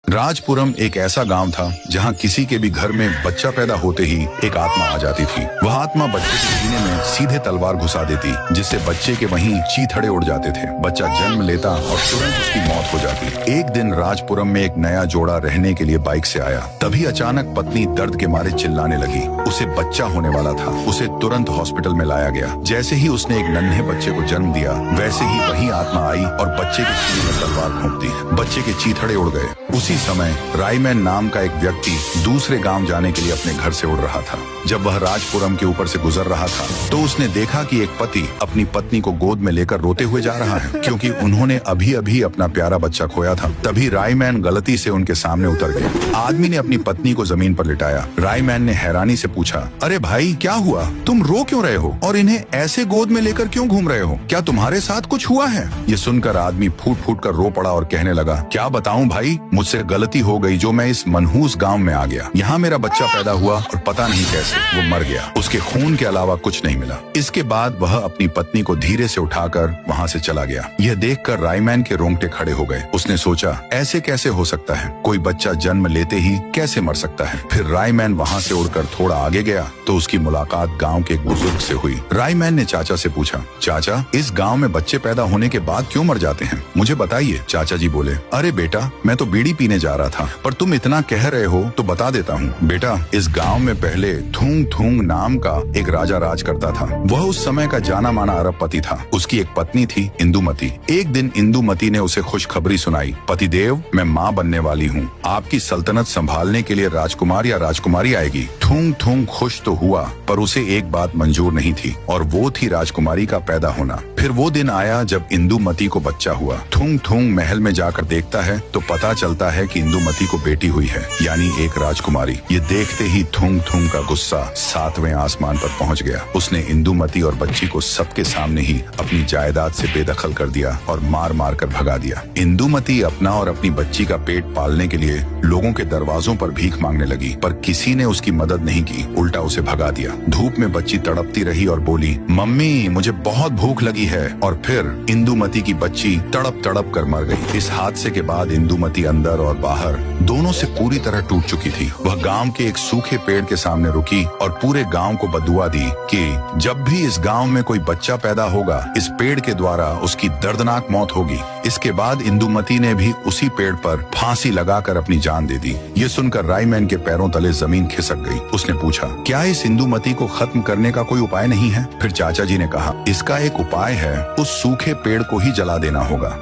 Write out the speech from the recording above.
राजपुरम एक ऐसा गांव था जहां किसी के भी घर में बच्चा पैदा होते ही एक आत्मा आ जाती थी। वह आत्मा बच्चे के सीने में सीधे तलवार घुसा देती, जिससे बच्चे के वहीं चीथड़े उड़ जाते थे। बच्चा जन्म लेता और तुरंत उसकी मौत हो जाती। एक दिन राजपुरम में एक नया जोड़ा रहने के लिए बाइक से आया। तभी अचानक पत्नी दर्द के मारे चिल्लाने लगी। उसे बच्चा होने वाला था। उसे तुरंत हॉस्पिटल में लाया गया। जैसे ही उसने एक नन्हे बच्चे को जन्म दिया, वैसे ही वही आत्मा आई और बच्चे के सीने में तलवार घोंप दी। बच्चे के चीथड़े उड़ गए। उसी समय रायमैन नाम का एक व्यक्ति दूसरे गांव जाने के लिए अपने घर से उड़ रहा था। जब वह राजपुरम के ऊपर से गुजर रहा था तो उसने देखा कि एक पति अपनी पत्नी को गोद में लेकर रोते हुए जा रहा है, क्योंकि उन्होंने अभी अभी अपना प्यारा बच्चा खोया था। तभी रायमैन गलती से उनके सामने उतर गए। आदमी ने अपनी पत्नी को जमीन पर लिटाया। रायमैन ने हैरानी से पूछा, अरे भाई क्या हुआ? तुम रो क्यों रहे हो और इन्हें ऐसे गोद में लेकर क्यों घूम रहे हो? क्या तुम्हारे साथ कुछ हुआ है? ये सुनकर आदमी फूट फूट कर रो पड़ा और कहने लगा, क्या बताऊं भाई, मुझसे गलती हो गई जो मैं इस मनहूस गांव में आ गया। यहाँ मेरा बच्चा पैदा हुआ और पता नहीं कैसे वो मर गया। उसके खून के अलावा कुछ नहीं मिला। इसके बाद वह अपनी पत्नी को धीरे से उठाकर वहाँ से चला गया। यह देखकर रायमैन के रोंगटे खड़े हो गए। उसने सोचा, ऐसे कैसे हो सकता है? कोई बच्चा जन्म लेते ही कैसे मर सकता है? फिर रायमैन वहाँ से उड़कर थोड़ा आगे गया तो उसकी मुलाकात गाँव के एक बुजुर्ग से हुई। रायमैन ने चाचा से पूछा, चाचा इस गाँव में बच्चे पैदा होने के बाद क्यों मर जाते हैं? मुझे बताइए। चाचा जी बोले, अरे बेटा मैं तो बीड़ी पीने जा रहा था, पर तुम इतना कह रहे हो तो बता देता हूँ। बेटा इस गांव में पहले थूंग थूंग नाम का एक राजा राज करता था। वह उस समय का जाना माना अरबपति था। उसकी एक पत्नी थी इंदुमती। एक दिन इंदुमती ने उसे खुशखबरी सुनाई, पतिदेव मैं माँ बनने वाली हूँ। आपकी सल्तनत संभालने के लिए राजकुमार या राजकुमारी आएगी। थूंग थूंग खुश तो हुआ, पर उसे एक बात मंजूर नहीं थी और वो थी राजकुमारी का पैदा होना। फिर वो दिन आया जब इंदुमती को बच्चा हुआ। थूंग थूंग महल में जाकर देखता है तो पता चलता है कि इंदुमती को बेटी हुई है, यानी एक राजकुमारी। ये देखते ही थूंग थूंग का गुस्सा 7वें आसमान पर पहुंच गया। उसने इंदुमती और बच्ची को सबके सामने ही अपनी जायदाद से बेदखल कर दिया और मार मार कर भगा दिया। इंदुमती अपना और अपनी बच्ची का पेट पालने के लिए लोगों के दरवाजों पर भीख मांगने लगी, पर किसी ने उसकी मदद नहीं की, उल्टा उसे भगा दिया। धूप में बच्ची तड़पती रही और बोली, मम्मी मुझे बहुत भूख लगी है। और फिर इंदुमती की बच्ची तड़प तड़प कर मर गई। इस हादसे के बाद इंदुमती अंदर और बाहर दोनों से पूरी तरह टूट चुकी थी। वह गांव के एक सूखे पेड़ के सामने रुकी और पूरे गांव को बदुआ दी कि जब भी इस गांव में कोई बच्चा पैदा होगा, इस पेड़ के द्वारा उसकी दर्दनाक मौत होगी। इसके बाद इंदुमती ने भी उसी पेड़ पर फांसी लगाकर अपनी जान दे दी। ये सुनकर रायमैन के पैरों तले जमीन खिसक गई। उसने पूछा, क्या इस इंदुमती को खत्म करने का कोई उपाय नहीं है? फिर चाचा जी ने कहा, इसका एक उपाय है, उस सूखे पेड़ को ही जला देना होगा।